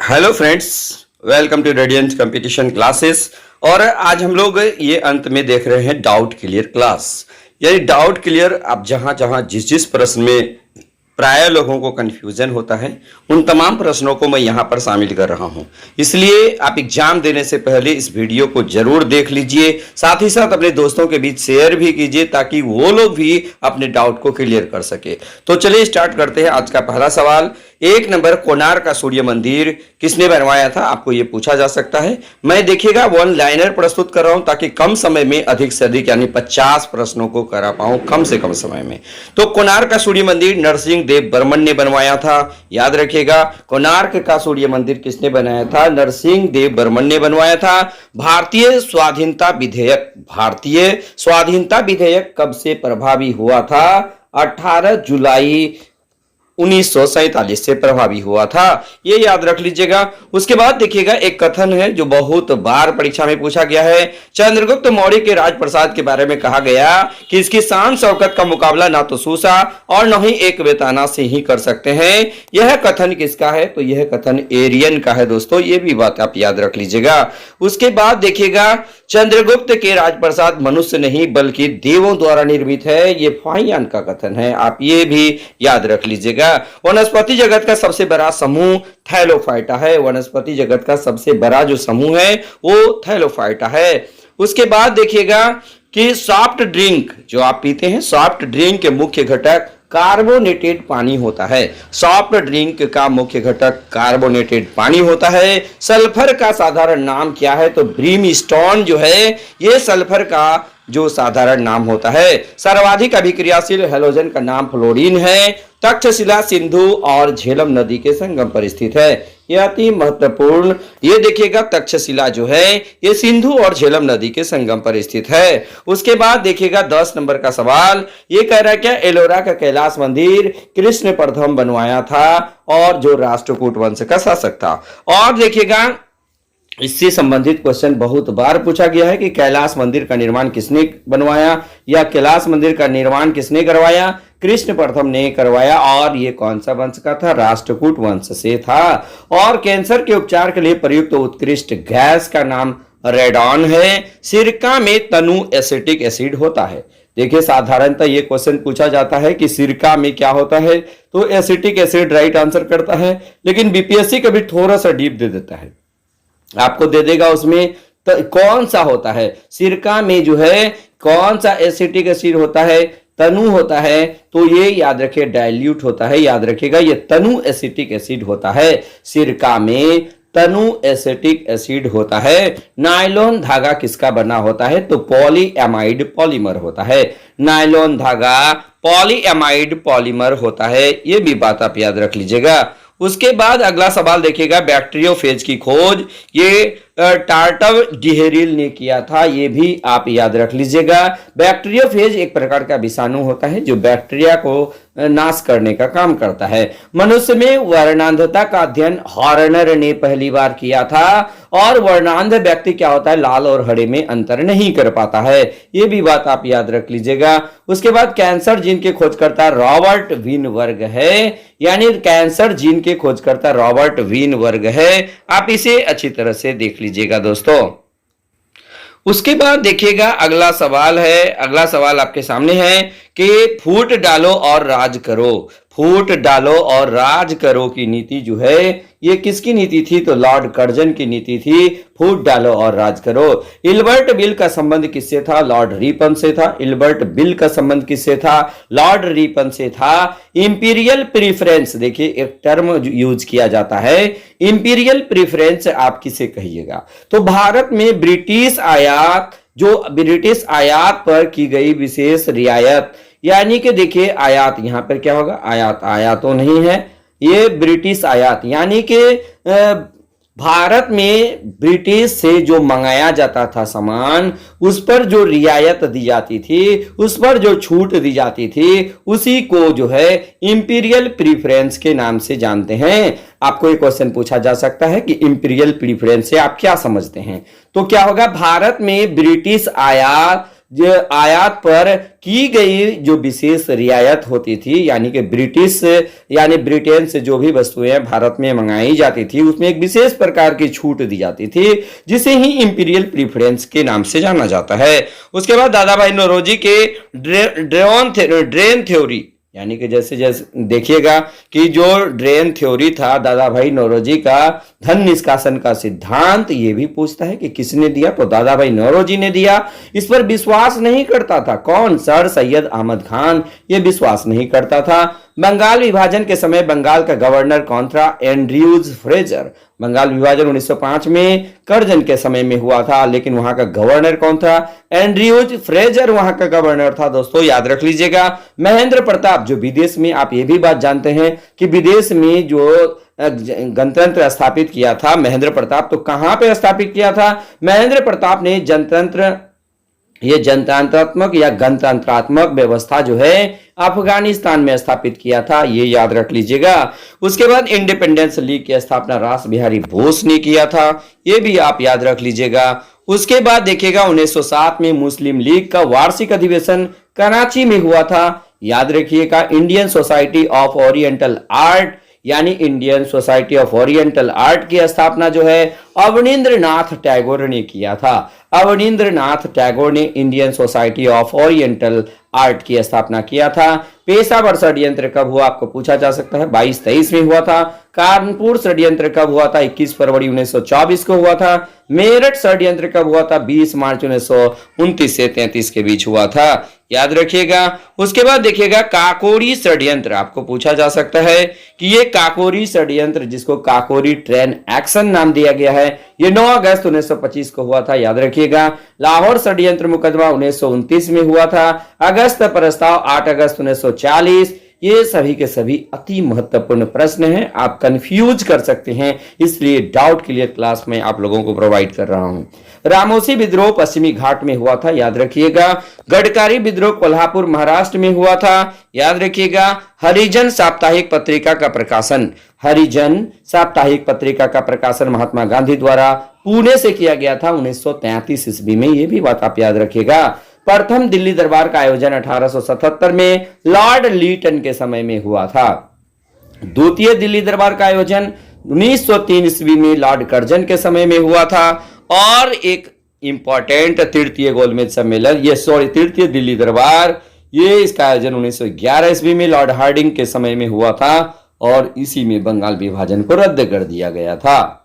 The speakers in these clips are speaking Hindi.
Hello friends, welcome to Radiant competition classes. और आज हम लोग ये अंत में देख रहे हैं डाउट क्लियर क्लास। यानी डाउट क्लियर, आप जहां जहां जिस जिस प्रश्न में प्राय लोगों को कंफ्यूजन होता है उन तमाम प्रश्नों को मैं यहां पर शामिल कर रहा हूं। इसलिए आप एग्जाम देने से पहले इस वीडियो को जरूर देख लीजिए, साथ ही साथ अपने दोस्तों के बीच शेयर भी कीजिए ताकि वो लोग भी अपने डाउट को क्लियर कर सके। तो चलिए स्टार्ट करते हैं। आज का पहला सवाल, 1 नंबर, कोणार्क का सूर्य मंदिर किसने बनवाया था? आपको यह पूछा जा सकता है। मैं देखिएगा वन लाइनर प्रस्तुत कर रहा हूं ताकि कम समय में अधिक से अधिक यानी 50 प्रश्नों को करा पाऊं कम से कम समय में। तो कोणार्क का सूर्य मंदिर नरसिंह देव बर्मन ने बनवाया था। याद रखिएगा, कोणार्क का सूर्य मंदिर किसने बनाया था? नरसिंह देव बर्मन ने बनवाया था। भारतीय स्वाधीनता विधेयक कब से प्रभावी हुआ था? 18 जुलाई 1947 से प्रभावी हुआ था। ये याद रख लीजिएगा। उसके बाद देखिएगा, एक कथन है जो बहुत बार परीक्षा में पूछा गया है। चंद्रगुप्त मौर्य के राजप्रसाद के बारे में कहा गया कि इसकी शान शौकत का मुकाबला ना तो सूसा और न ही एक वेताना से ही कर सकते हैं। यह कथन किसका है? तो यह कथन एरियन का है दोस्तों। ये भी बात आप याद रख लीजिएगा। उसके बाद देखिएगा, चंद्रगुप्त के राजप्रसाद मनुष्य नहीं बल्कि देवों द्वारा निर्मित है। ये फाहियान का कथन है, आप ये भी याद रख लीजिएगा। वनस्पति जगत का सबसे बड़ा समूह थैलोफाइटा है। वनस्पति जगत का सबसे बड़ा जो समूह है वो थैलोफाइटा है। उसके बाद देखिएगा कि सॉफ्ट ड्रिंक जो आप पीते हैं, सॉफ्ट ड्रिंक के मुख्य घटक कार्बोनेटेड पानी होता है। सॉफ्ट ड्रिंक का मुख्य घटक कार्बोनेटेड पानी होता है। सल्फर का साधारण नाम क्या है? तो ब्रीमस्टोन जो है ये सल्फर का जो साधारण नाम होता है। सर्वाधिक अभिक्रियाशील हैलोजन का नाम फ्लोरीन है। तक्षशिला सिंधु और झेलम नदी के संगम पर स्थित है। यह अति महत्वपूर्ण, ये देखिएगा, तक्षशिला जो है ये सिंधु और झेलम नदी के संगम पर स्थित है। उसके बाद देखिएगा 10 नंबर का सवाल, ये कह रहा है क्या एलोरा का कैलाश मंदिर कृष्ण प्रथम बनवाया था और जो राष्ट्रकूट वंश का शासक था। और देखिएगा, इससे संबंधित क्वेश्चन बहुत बार पूछा गया है कि कैलाश मंदिर का निर्माण किसने बनवाया या कैलाश मंदिर का निर्माण किसने करवाया? कृष्ण प्रथम ने करवाया। और ये कौन सा वंश का था? राष्ट्रकूट वंश से था। और कैंसर के उपचार के लिए प्रयुक्त उत्कृष्ट गैस का नाम रेडॉन है। सिरका में तनु एसिटिक एसिड होता है। देखिए, साधारणतः ये क्वेश्चन पूछा जाता है कि सिरका में क्या होता है, तो एसिटिक एसिड राइट आंसर करता है। लेकिन बीपीएससी कभी थोड़ा सा डीप दे देता है, आपको दे देगा उसमें कौन सा होता है। सिरका में जो है कौन सा एसिटिक एसिड होता है? तनु होता है। तो ये याद रखिए डाइल्यूट होता है। याद रखिएगा, ये तनु एसिटिक एसिड होता है। सिरका में तनु एसिटिक एसिड होता है। नायलॉन धागा किसका बना होता है? तो पॉलीएमाइड पॉलीमर होता है। नायलॉन धागा पॉलीएमाइड पॉलीमर होता है। ये भी बात आप याद रख लीजिएगा। उसके बाद अगला सवाल देखिएगा, बैक्टीरियोफेज की खोज ये टार्टव डिहेरिल ने किया था। ये भी आप याद रख लीजिएगा। बैक्टीरियोफेज एक प्रकार का विषाणु होता है जो बैक्टीरिया को नाश करने का काम करता है। मनुष्य में वर्णांधता का अध्ययन हॉर्नर ने पहली बार किया था। और वर्णांध व्यक्ति क्या होता है? लाल और हरे में अंतर नहीं कर पाता है। ये भी बात आप याद रख लीजिएगा। उसके बाद कैंसर जीन के खोजकर्ता रॉबर्ट वीनबर्ग है। यानी कैंसर जीन के खोजकर्ता रॉबर्ट वीनबर्ग है। आप इसे अच्छी तरह से देख लीजिएगा दोस्तों। उसके बाद देखिएगा, अगला सवाल है, अगला सवाल आपके सामने है कि फूट डालो और राज करो। फूट डालो और राज करो की नीति जो है ये किसकी नीति थी? तो लॉर्ड कर्जन की नीति थी। फूट डालो और राज करो। इल्बर्ट बिल का संबंध किससे था? लॉर्ड रिपन से था। इल्बर्ट बिल का संबंध किससे था? लॉर्ड रिपन से था। इंपीरियल प्रीफरेंस, देखिए एक टर्म यूज किया जाता है, इंपीरियल प्रीफरेंस आप किसे कहिएगा? तो भारत में ब्रिटिश आयात पर की गई विशेष रियायत, यानी कि देखिए आयात यहां पर क्या होगा? आयात तो नहीं है, ये ब्रिटिश आयात, यानी कि भारत में ब्रिटिश से जो मंगाया जाता था सामान, उस पर जो रियायत दी जाती थी, उस पर जो छूट दी जाती थी, उसी को जो है इंपीरियल प्रीफरेंस के नाम से जानते हैं। आपको एक क्वेश्चन पूछा जा सकता है कि इंपीरियल प्रीफरेंस से आप क्या समझते हैं? तो क्या होगा? भारत में ब्रिटिश आयात जो आयात पर की गई जो विशेष रियायत होती थी, यानी कि ब्रिटेन से जो भी वस्तुएं भारत में मंगाई जाती थी उसमें एक विशेष प्रकार की छूट दी जाती थी, जिसे ही इंपीरियल प्रीफरेंस के नाम से जाना जाता है। उसके बाद दादा भाई नौरोजी के ड्रेन थ्योरी, यानी कि जैसे जैसे देखिएगा कि जो ड्रेन थ्योरी था दादा भाई नौरोजी का, धन निष्कासन का सिद्धांत, ये भी पूछता है कि किसने दिया, तो दादा भाई नौरोजी ने दिया। इस पर विश्वास नहीं करता था कौन? सर सैयद अहमद खान, ये विश्वास नहीं करता था। बंगाल विभाजन के समय बंगाल का गवर्नर कौन था? Andrews Fraser. बंगाल विभाजन 1905 में करजन के समय में हुआ था, लेकिन वहां का गवर्नर कौन था? एंड्रयूज फ्रेजर वहां का गवर्नर था। दोस्तों याद रख लीजिएगा। महेंद्र प्रताप, जो विदेश में, आप ये भी बात जानते हैं कि विदेश में जो गणतंत्र स्थापित किया था महेंद्र प्रताप, तो कहां पे स्थापित किया था? महेंद्र प्रताप ने जनतंत्रात्मक या गणतंत्रात्मक व्यवस्था जो है अफगानिस्तान में स्थापित किया था, ये याद रख लीजिएगा। उसके बाद इंडिपेंडेंस लीग की स्थापना रास बिहारी बोस ने किया था, ये भी आप याद रख लीजिएगा। उसके बाद देखिएगा 1907 में मुस्लिम लीग का वार्षिक अधिवेशन कराची में हुआ था, याद रखिएगा। Indian Society of Oriental Art, यानी Indian Society of Oriental Art की स्थापना जो है अवनींद्रनाथ टैगोर ने किया था। अवनींद्रनाथ टैगोर ने Indian Society of Oriental Art की स्थापना किया था। पेशावर षड्यंत्र कब हुआ, आपको पूछा जा सकता है। 22-23 में हुआ था। कानपुर षड्यंत्र कब हुआ था? 21 फरवरी 1924 को हुआ था। मेरठ षड्यंत्र कब हुआ था? 20 मार्च 1929 से 33 के बीच हुआ था, याद रखिएगा। उसके बाद देखिएगा काकोरी षड्यंत्र, आपको पूछा जा सकता है कि ये काकोरी षड्यंत्र, जिसको काकोरी ट्रेन एक्शन नाम दिया गया है, ये 9 अगस्त 1925 को हुआ था, याद रखिएगा। लाहौर षड्यंत्र मुकदमा 1929 में हुआ था। अगस्त प्रस्ताव 8 अगस्त 1940। ये सभी के सभी अति महत्वपूर्ण प्रश्न हैं, आप कंफ्यूज कर सकते हैं, इसलिए डाउट क्लियर क्लास में आप लोगों को प्रोवाइड कर रहा हूं। रामोसी विद्रोह पश्चिमी घाट में हुआ था, याद रखिएगा। गडकरी विद्रोह कोल्हापुर महाराष्ट्र में हुआ था, याद रखिएगा। हरिजन साप्ताहिक पत्रिका का प्रकाशन, हरिजन साप्ताहिक पत्रिका का प्रकाशन महात्मा गांधी द्वारा पुणे से किया गया था 1933 ईस्वी में, ये भी बात आप याद रखिएगा। प्रथम दिल्ली दरबार का आयोजन 1877 में लॉर्ड लीटन के समय में हुआ था। द्वितीय दिल्ली दरबार का आयोजन 1903 ईस्वी में लॉर्ड कर्जन के समय में हुआ था। और एक इंपॉर्टेंट तृतीय गोलमेज सम्मेलन, तृतीय दिल्ली दरबार, ये इसका आयोजन 1911 ईस्वी में लॉर्ड हार्डिंग के समय में हुआ था, और इसी में बंगाल विभाजन को रद्द कर दिया गया था।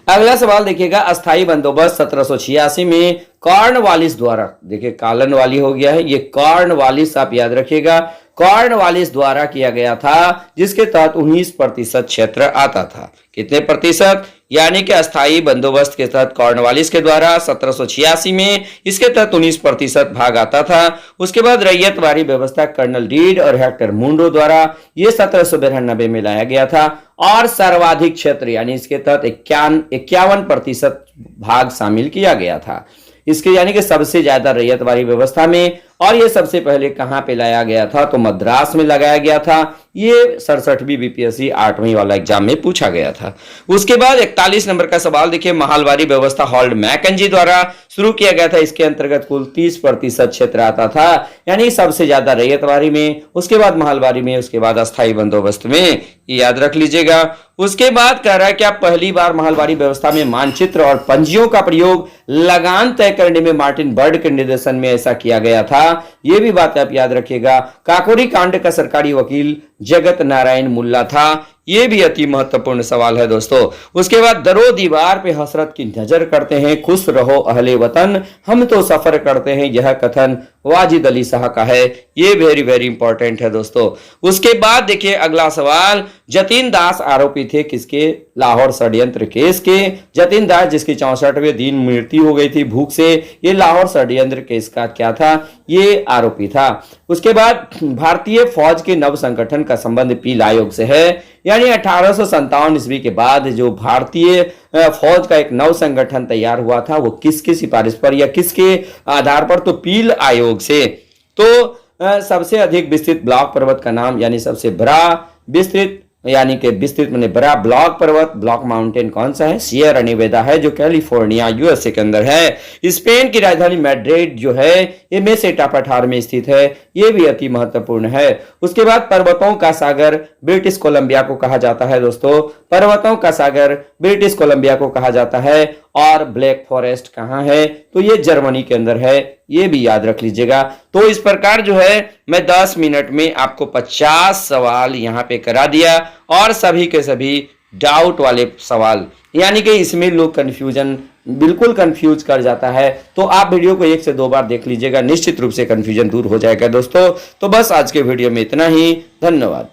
अगला सवाल देखिएगा, अस्थाई बंदोबस्त 1786 में कॉर्नवालिस द्वारा, देखिए कॉर्नवाली हो गया है, ये कॉर्नवालिस आप याद रखिएगा, कॉर्नवालिस द्वारा किया गया था, जिसके तहत 19% क्षेत्र आता था। कितने प्रतिशत? यानी कि अस्थाई बंदोबस्त के तहत कॉर्नवालिस के द्वारा 1786 में इसके तहत 19% भाग आता था। उसके बाद रैयतवारी व्यवस्था कर्नल रीड और हेक्टर मुंडो द्वारा ये 1792 में लाया गया था, और सर्वाधिक क्षेत्र यानी इसके तहत 51% भाग शामिल किया गया था इसके, यानी कि सबसे ज्यादा रैयतवारी व्यवस्था में। और ये सबसे पहले कहां पे लाया गया था? तो मद्रास में लगाया गया था। ये 67वीं बीपीएससी 8वीं वाला एग्जाम में पूछा गया था। उसके बाद 41 नंबर का सवाल देखिए, महलवारी व्यवस्था हॉल्ड मैकेंजी द्वारा शुरू किया गया था। इसके अंतर्गत कुल 30% क्षेत्र आता था, यानी सबसे ज्यादा रैयतवारी में, उसके बाद महलवारी में, उसके बाद अस्थाई बंदोबस्त में, याद रख लीजिएगा। उसके बाद कह रहा है कि आप पहली बार महलवारी व्यवस्था में मानचित्र और पंजियों का प्रयोग लगान तय करने में मार्टिन बर्ड के निर्देशन में ऐसा किया गया था, ये भी बात आप याद रखिएगा। काकोरी कांड का सरकारी वकील जगत नारायण मुल्ला था, ये भी अति महत्वपूर्ण सवाल है दोस्तों। उसके बाद दरो दीवार पे हसरत की नजर करते हैं, खुश रहो अहले वतन, हम तो सफर करते हैं, यह कथन वाजिद अली शाह का है, ये वेरी वेरी इंपॉर्टेंट है दोस्तों। उसके बाद देखिए अगला सवाल, जतीन दास आरोपी थे किसके? लाहौर षड्यंत्र केस के। जतीन दास जिसकी 64वें दिन मृत्यु हो गई थी भूख से, ये लाहौर षड्यंत्र केस का क्या था? ये आरोपी था। उसके बाद भारतीय फौज के नव संगठन का संबंध पील आयोग से है, यानी 1857 ईस्वी के बाद जो भारतीय फौज का एक नव संगठन तैयार हुआ था, वो किसकी सिफारिश पर या किसके आधार पर? तो पील आयोग से। तो सबसे अधिक विस्तृत ब्लॉक पर्वत का नाम, यानी सबसे बड़ा विस्तृत यानी कि विस्तृत माने बड़ा ब्लॉक पर्वत, ब्लॉक माउंटेन कौन सा है? सियरा नेवादा है, जो कैलिफोर्निया यूएसए के अंदर है। स्पेन की राजधानी मैड्रिड जो है ये मेसेटा पठार में स्थित है, ये भी अति महत्वपूर्ण है। उसके बाद पर्वतों का सागर ब्रिटिश कोलंबिया को कहा जाता है दोस्तों, पर्वतों का सागर ब्रिटिश कोलंबिया को कहा जाता है। और ब्लैक फॉरेस्ट कहाँ है? तो ये जर्मनी के अंदर है, ये भी याद रख लीजिएगा। तो इस प्रकार जो है मैं 10 मिनट में आपको 50 सवाल यहाँ पे करा दिया, और सभी के सभी डाउट वाले सवाल, यानी कि इसमें लोग कंफ्यूजन बिल्कुल कंफ्यूज कर जाता है। तो आप वीडियो को 1 से 2 बार देख लीजिएगा, निश्चित रूप से कंफ्यूजन दूर हो जाएगा दोस्तों। तो बस आज के वीडियो में इतना ही, धन्यवाद।